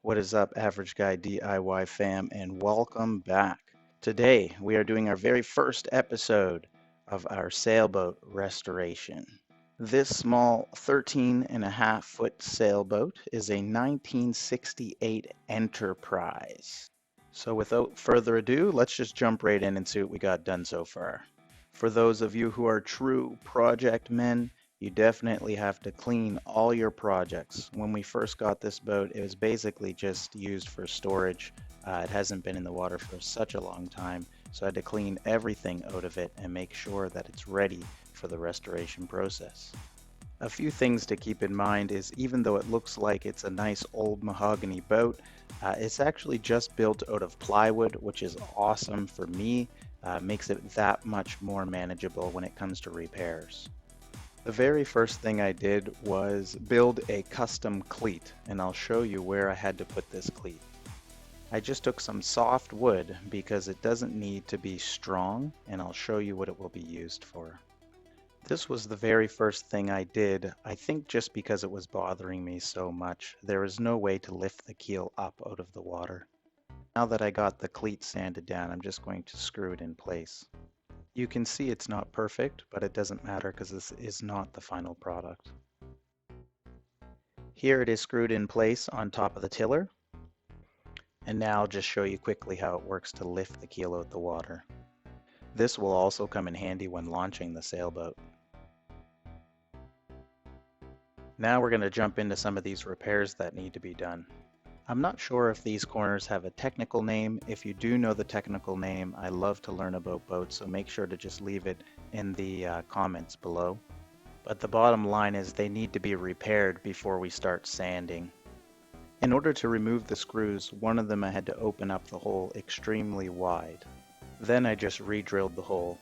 What is up, Average Guy DIY fam, and welcome back. Today, we are doing our very first episode of our sailboat restoration. This small 13.5-foot sailboat is a 1968 Enterprise. So without further ado, let's just jump right in and see what we got done so far. For those of you who are true project men, you definitely have to clean all your projects. When we first got this boat, it was basically just used for storage. It hasn't been in the water for such a long time, so I had to clean everything out of it and make sure that it's ready for the restoration process. A few things to keep in mind is even though it looks like it's a nice old mahogany boat, it's actually just built out of plywood, which is awesome for me. Makes it that much more manageable when it comes to repairs. The very first thing I did was build a custom cleat, and I'll show you where I had to put this cleat. I just took some soft wood because it doesn't need to be strong, and I'll show you what it will be used for. This was the very first thing I did, I think just because it was bothering me so much. There was no way to lift the keel up out of the water. Now that I got the cleat sanded down, I'm just going to screw it in place. You can see it's not perfect, but it doesn't matter because this is not the final product. Here it is screwed in place on top of the tiller. And now I'll just show you quickly how it works to lift the keel out the water. This will also come in handy when launching the sailboat. Now we're going to jump into some of these repairs that need to be done. I'm not sure if these corners have a technical name. If you do know the technical name, I love to learn about boats, so make sure to just leave it in the comments below. But the bottom line is they need to be repaired before we start sanding. In order to remove the screws, one of them I had to open up the hole extremely wide. Then I just re-drilled the hole.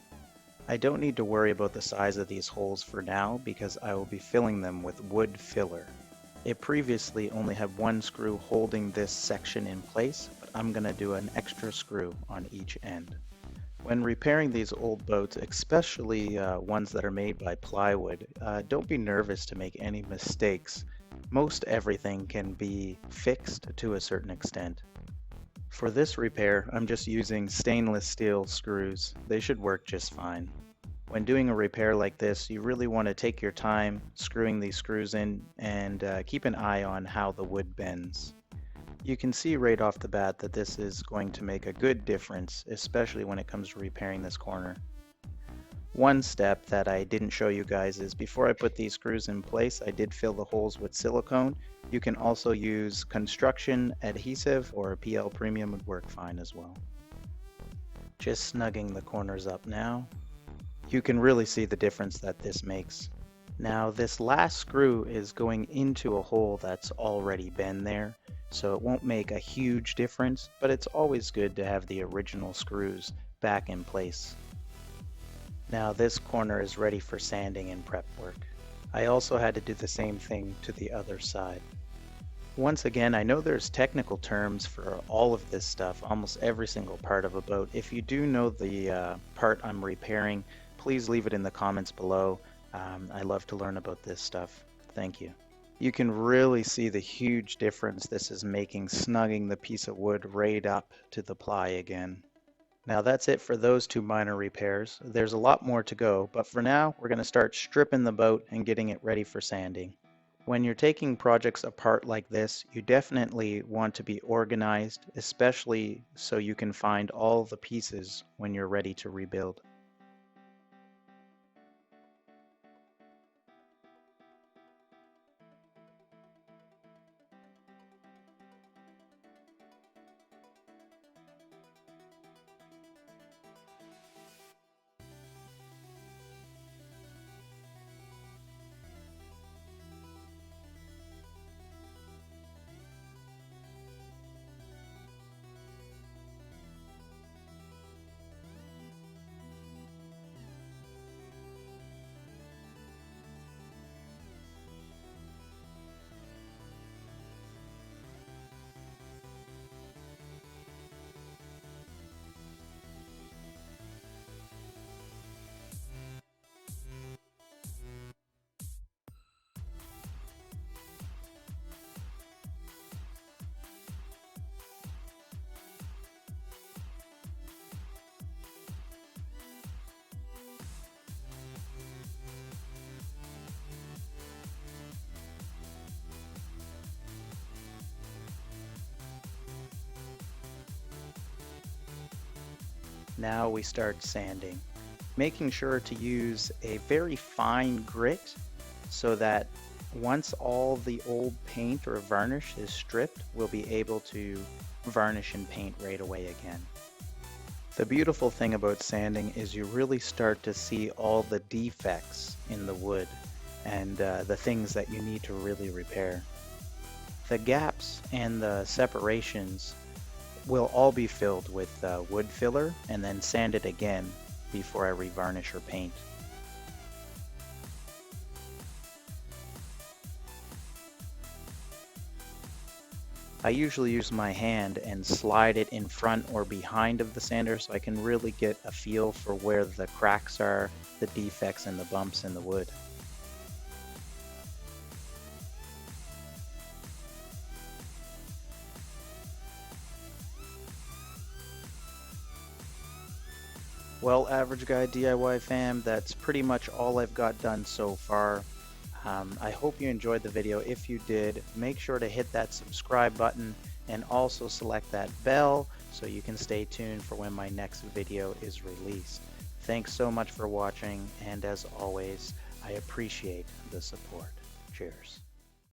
I don't need to worry about the size of these holes for now because I will be filling them with wood filler. It previously only had one screw holding this section in place, but I'm going to do an extra screw on each end. When repairing these old boats, especially ones that are made by plywood, don't be nervous to make any mistakes. Most everything can be fixed to a certain extent. For this repair, I'm just using stainless steel screws. They should work just fine. When doing a repair like this, you really want to take your time screwing these screws in and keep an eye on how the wood bends. You can see right off the bat that this is going to make a good difference, especially when it comes to repairing this corner. One step that I didn't show you guys is before I put these screws in place, I did fill the holes with silicone. You can also use construction adhesive or PL Premium would work fine as well. Just snugging the corners up now. You can really see the difference that this makes. Now this last screw is going into a hole that's already been there, so it won't make a huge difference, but it's always good to have the original screws back in place. Now this corner is ready for sanding and prep work. I also had to do the same thing to the other side. Once again, I know there's technical terms for all of this stuff, almost every single part of a boat. If you do know the part I'm repairing, please leave it in the comments below. I love to learn about this stuff. Thank you. You can really see the huge difference this is making, snugging the piece of wood right up to the ply again. Now that's it for those two minor repairs. There's a lot more to go, but for now we're going to start stripping the boat and getting it ready for sanding. When you're taking projects apart like this, you definitely want to be organized, especially so you can find all the pieces when you're ready to rebuild. Now we start sanding, making sure to use a very fine grit so that once all the old paint or varnish is stripped, we'll be able to varnish and paint right away again. The beautiful thing about sanding is you really start to see all the defects in the wood and the things that you need to really repair. The gaps and the separations will all be filled with wood filler and then sanded again before I revarnish or paint. I usually use my hand and slide it in front or behind of the sander so I can really get a feel for where the cracks are, the defects, and the bumps in the wood. Well, Average Guy DIY fam, that's pretty much all I've got done so far. I hope you enjoyed the video. If you did, make sure to hit that subscribe button and also select that bell so you can stay tuned for when my next video is released. Thanks so much for watching, and as always, I appreciate the support. Cheers.